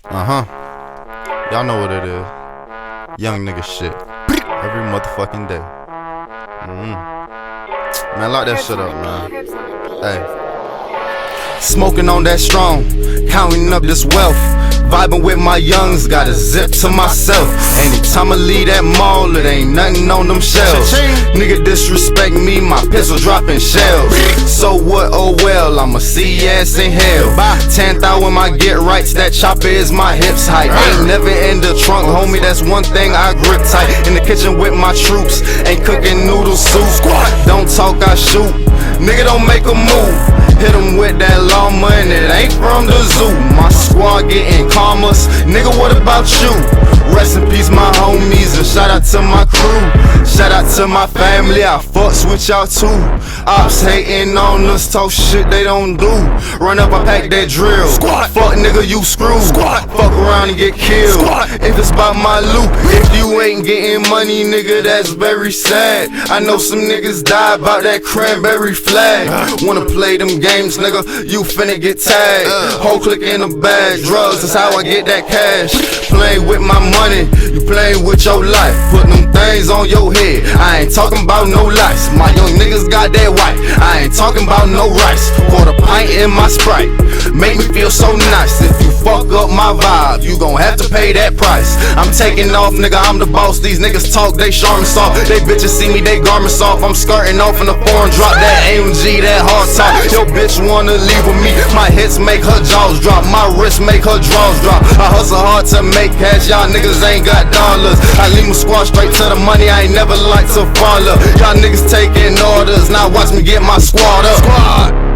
Y'all know what it is. Young nigga shit. Every motherfucking day. Man, lock that shit up, man. Hey. Smoking on that strong, counting up this wealth. Vibing with my youngs, got a zip to myself. Anytime I leave that mall, it ain't nothing on them shelves. Nigga disrespect me, my pistol dropping shells. So what, oh well, I'ma see your ass in hell. 10,000 when my get rights, that chopper is my hips height. Ain't never in the trunk, homie, that's one thing I grip tight. In the kitchen with my troops, ain't cooking noodle soup. Don't talk, I shoot, nigga don't make a move. Hit him with that law money, it ain't from the zoo. My squad getting commas, nigga what about you? Rest in peace my homies and shout out to my crew. Shout out to my family, I fucks with y'all too. Ops hating on us, talk shit they don't do. Run up, I pack that drill. Fuck nigga, you screw. Fuck around and get killed. If it's about my loot, if you ain't getting money, nigga, that's very sad. I know some niggas die about that cranberry flag. Wanna play them games, nigga, you finna get tagged. Whole click in a bag, drugs, that's how I get that cash. Playing with my money, you playing with your life. Put them things on your head, I ain't talking about no lice. My young niggas got that white, I ain't talking about no rice. Pour a pint in my Sprite, make me feel so nice. If you fuck up my vibe, you gon' have to pay that price. I'm taking off, nigga, I'm the boss. These niggas talk, they charmin' soft. They bitches see me, they garments off. I'm skirting off in the foreign, drop that AMG, that hard top. Yo bitch wanna leave with me, my hits make her jaws drop. My wrist make her draws drop. I hustle hard to make cash, y'all niggas ain't got dollars. I leave my squad straight to the money, I ain't never like to follow. Y'all niggas taking orders, now watch me get my squad up.